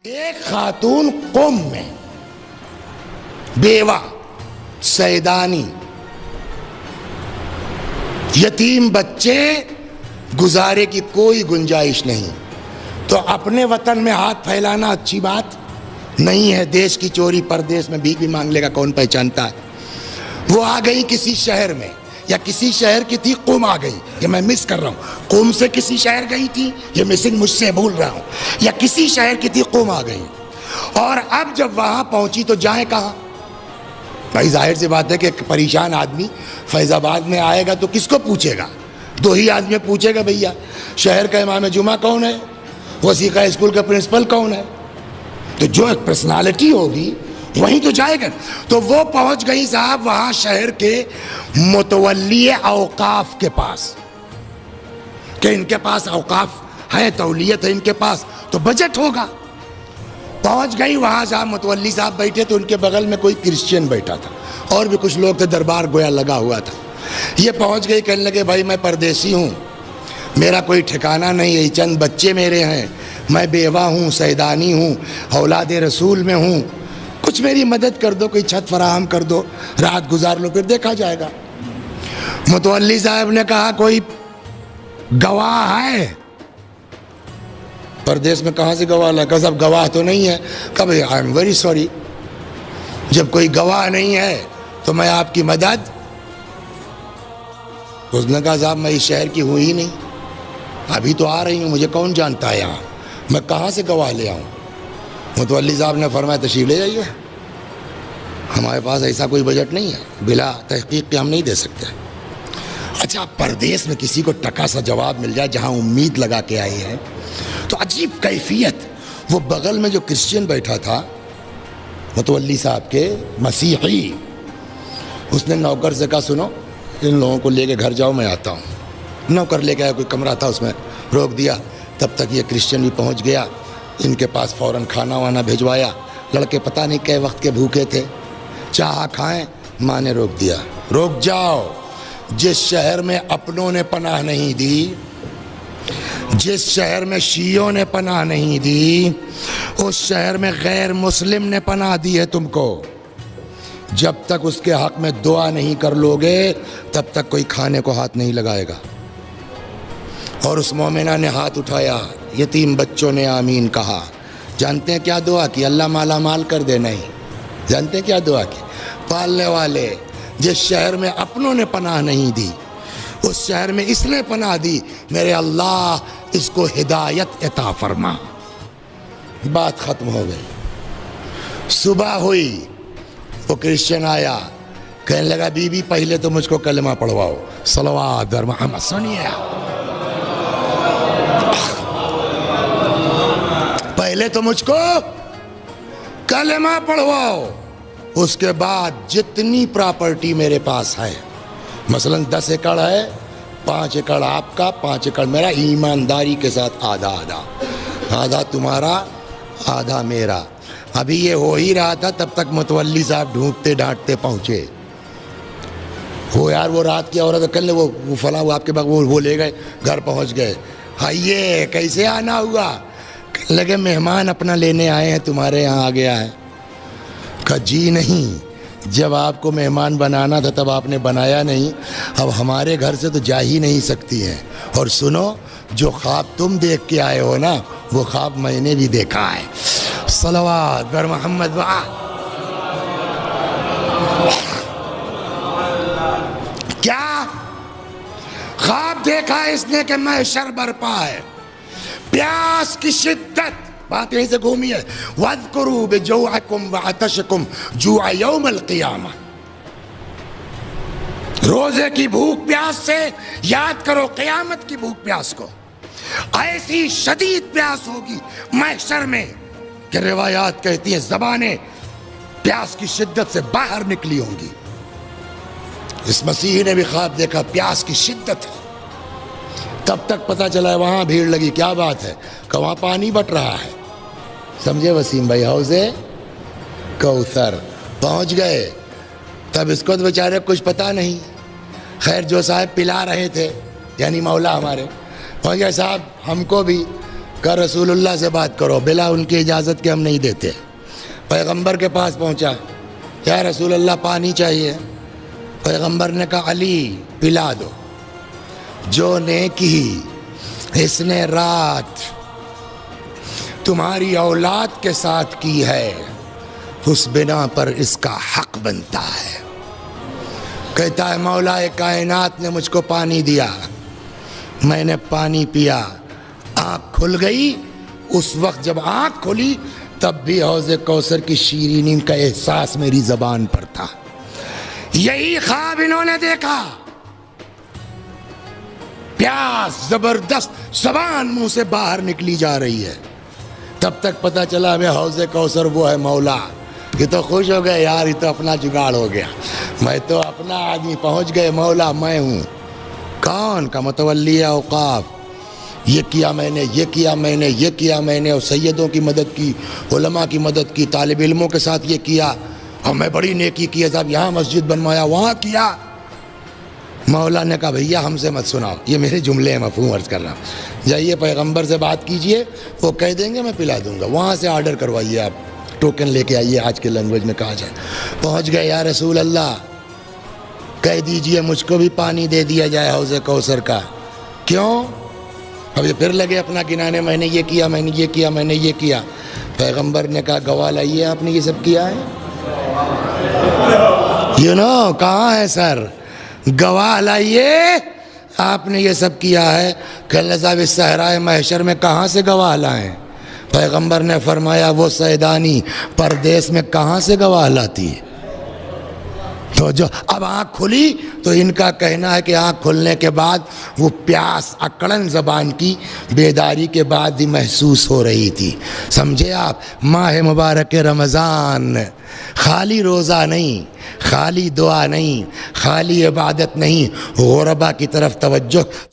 ایک خاتون قم میں بیوہ، سیدانی، یتیم بچے، گزارے کی کوئی گنجائش نہیں، تو اپنے وطن میں ہاتھ پھیلانا اچھی بات نہیں ہے۔ دیش کی چوری پردیس میں بھیک بھی مانگ لے گا، کون پہچانتا ہے۔ وہ آ گئی کسی شہر میں، یا کسی شہر کی تھی، قم آ گئی، یہ میں مس کر رہا ہوں، قم سے کسی شہر گئی تھی، یہ مسنگ مجھ سے بھول رہا ہوں، یا کسی شہر کی تھی، قم آ گئی، اور اب جب وہاں پہنچی تو جائیں کہاں؟ بھائی ظاہر سی بات ہے کہ ایک پریشان آدمی فیض آباد میں آئے گا تو کس کو پوچھے گا؟ دو ہی آدمی پوچھے گا، بھیا شہر کا امام جمعہ کون ہے، وسیقہ اسکول کا پرنسپل کون ہے؟ تو جو ایک پرسنالٹی ہوگی وہیں تو جائے گا۔ تو وہ پہنچ گئی صاحب وہاں شہر کے متولی اوقاف کے پاس، کہ ان کے پاس اوقاف ہے، تولیت ہے ان کے پاس، تو بجٹ ہوگا۔ پہنچ گئی وہاں، صاحب متولی صاحب بیٹھے تو ان کے بغل میں کوئی کرسچین بیٹھا تھا، اور بھی کچھ لوگ تھے، دربار گویا لگا ہوا تھا۔ یہ پہنچ گئی، کہنے لگے بھائی میں پردیسی ہوں، میرا کوئی ٹھکانہ نہیں ہے، چند بچے میرے ہیں، میں بیوہ ہوں، سیدانی ہوں، اولاد رسول میں ہوں، کچھ میری مدد کر دو، کوئی چھت فراہم کر دو، رات گزار لو، پھر دیکھا جائے گا۔ متولی صاحب نے کہا کوئی گواہ ہے؟ پردیس میں کہاں سے گواہ لگا؟ صاحب گواہ تو نہیں ہے۔ کہا بھائی آئی ایم ویری سوری، جب کوئی گواہ نہیں ہے تو میں آپ کی مدد۔ اس نے کہا صاحب میں اس شہر کی ہوں ہی نہیں، ابھی تو آ رہی ہوں، مجھے کون جانتا ہے یہاں، میں کہاں سے گواہ لے آؤں؟ متولی صاحب نے فرمایا تشریف لے جائیے، ہمارے پاس ایسا کوئی بجٹ نہیں ہے، بلا تحقیق کے ہم نہیں دے سکتے۔ اچھا پردیس میں کسی کو ٹکا سا جواب مل جائے جہاں امید لگا کے آئے ہیں تو عجیب کیفیت۔ وہ بغل میں جو کرسچین بیٹھا تھا متولی صاحب کے، مسیحی، اس نے نوکر سے کہا سنو ان لوگوں کو لے کے گھر جاؤ، میں آتا ہوں۔ نوکر لے کے آیا، کوئی کمرہ تھا اس میں روک دیا، تب تک یہ کرسچین بھی پہنچ گیا، ان کے پاس فوراً کھانا وانا بھجوایا۔ لڑکے پتہ نہیں کئے وقت کے بھوکے تھے، چاہا کھائیں، ماں نے روک دیا، روک جاؤ، جس شہر میں اپنوں نے پناہ نہیں دی، جس شہر میں شیعوں نے پناہ نہیں دی، اس شہر میں غیر مسلم نے پناہ دی ہے تم کو۔ جب تک اس کے حق میں دعا نہیں کر لوگے تب تک کوئی کھانے کو ہاتھ نہیں لگائے گا۔ اور اس مومنہ نے ہاتھ اٹھایا، یتیم بچوں نے آمین کہا۔ جانتے ہیں کیا دعا کی؟ اللہ مالا مال کر دے؟ نہیں۔ جانتے ہیں کیا دعا کی؟ پالنے والے، جس شہر میں اپنوں نے پناہ نہیں دی، اس شہر میں اس نے پناہ دی، میرے اللہ اس کو ہدایت عطا فرما۔ بات ختم ہو گئی۔ صبح ہوئی، وہ کرسچن آیا، کہنے لگا بی بی پہلے تو مجھ کو کلمہ پڑھواؤ، صلوات بر محمد۔ سنیے پہلے تو مجھ کو کلمہ پڑھواؤ، اس کے بعد جتنی پراپرٹی میرے پاس ہے، مثلا 10 ایکڑ ہے، 5 ایکڑ آپ کا، 5 ایکڑ میرا، ایمانداری کے ساتھ آدھا آدھا، آدھا تمہارا آدھا میرا۔ ابھی یہ ہو ہی رہا تھا تب تک متولی صاحب ڈھونڈتے ڈانٹتے پہنچے۔ وہ یار وہ رات کی عورت کل وہ فلاں وہ آپ کے بعد وہ لے گئے، گھر پہنچ گئے۔ آئیے کیسے آنا ہوا؟ کہنے لگے مہمان اپنا لینے آئے ہیں، تمہارے یہاں آ گیا ہے۔ کہا جی نہیں، جب آپ کو مہمان بنانا تھا تب آپ نے بنایا نہیں، اب ہمارے گھر سے تو جا ہی نہیں سکتی ہیں۔ اور سنو، جو خواب تم دیکھ کے آئے ہو نا، وہ خواب میں نے بھی دیکھا ہے، صلوات بر محمد۔ کیا خواب دیکھا اس نے؟ کہ محشر برپا ہے، پیاس کی شدت، بات یہیں سے گھومی ہے، وَاذْكُرُوا بِجُوعِكُمْ وَعَطَشِكُمْ جُوعَ يَوْمَ الْقِيَامَةِ۔ روزے کی بھوک پیاس سے یاد کرو قیامت کی بھوک پیاس کو۔ ایسی شدید پیاس ہوگی محشر میں کہ روایات کہتی ہیں زبانیں پیاس کی شدت سے باہر نکلی ہوں گی۔ اس مسیحی نے بھی خواب دیکھا، پیاس کی شدت ہے۔ تب تک پتہ چلا ہے وہاں بھیڑ لگی، کیا بات ہے؟ کہ وہاں پانی بٹ رہا ہے، سمجھے وسیم بھائی، حوض کوثر۔ پہنچ گئے، تب اس کو تو بیچارے کچھ پتہ نہیں۔ خیر جو صاحب پلا رہے تھے، یعنی مولا ہمارے، پہنچ گئے، صاحب ہم کو بھی کہ رسول اللہ سے بات کرو، بلا ان کی اجازت کے ہم نہیں دیتے۔ پیغمبر کے پاس پہنچا، یا رسول اللہ پانی چاہیے۔ پیغمبر نے کہا علی پلا دو، جو نیکی اس نے رات تمہاری اولاد کے ساتھ کی ہے اس بنا پر اس کا حق بنتا ہے۔ کہتا ہے مولا کائنات نے مجھ کو پانی دیا، میں نے پانی پیا، آنکھ کھل گئی۔ اس وقت جب آنکھ کھلی تب بھی حوض کوثر کی شیرینی کا احساس میری زبان پر تھا۔ یہی خواب انہوں نے دیکھا، پیاس زبردست زبان منہ سے باہر نکلی جا رہی ہے۔ تب تک پتہ چلا ہمیں حوض کوثر وہ ہے مولا۔ یہ تو خوش ہو گئے، یار یہ تو اپنا جگاڑ ہو گیا، میں تو اپنا آدمی پہنچ گئے، مولا میں ہوں۔ کون کا متولی اوقاف، یہ کیا میں نے، یہ کیا میں نے، یہ کیا میں نے، اور سیدوں کی مدد کی، علماء کی مدد کی، طالب علموں کے ساتھ یہ کیا، اور میں بڑی نیکی کی ہے صاحب، یہاں مسجد بنوایا، وہاں کیا۔ مولا نے کہا بھیا ہم سے مت سناؤ، یہ میرے جملے ہیں، مفہوم عرض کر رہا ہوں، جائیے پیغمبر سے بات کیجئے، وہ کہہ دیں گے میں پلا دوں گا، وہاں سے آرڈر کروائیے، آپ ٹوکن لے کے آئیے، آج کے لینگویج میں کہا جائے۔ پہنچ گئے، یا رسول اللہ کہہ دیجئے مجھ کو بھی پانی دے دیا جائے حوض کوثر کا۔ کیوں؟ اب یہ پھر لگے اپنا گنانے، میں نے یہ کیا، میں نے یہ کیا، میں نے یہ کیا۔ پیغمبر نے کہا گواہ لائیے، آپ نے یہ سب کیا ہے؟ کہاں ہے سر؟ گواہ لائیے، آپ نے یہ سب کیا ہے۔ کہ اللہ صاحب اس صحرائے محشر میں کہاں سے گواہ لائیں؟ پیغمبر نے فرمایا وہ سیدانی پردیس میں کہاں سے گواہ لاتی ہے؟ تو جو اب آنکھ کھلی تو ان کا کہنا ہے کہ آنکھ کھلنے کے بعد وہ پیاس اکڑن زبان کی بیداری کے بعد ہی محسوس ہو رہی تھی۔ سمجھے آپ؟ ماہ مبارک رمضان خالی روزہ نہیں، خالی دعا نہیں، خالی عبادت نہیں، غربا کی طرف توجہ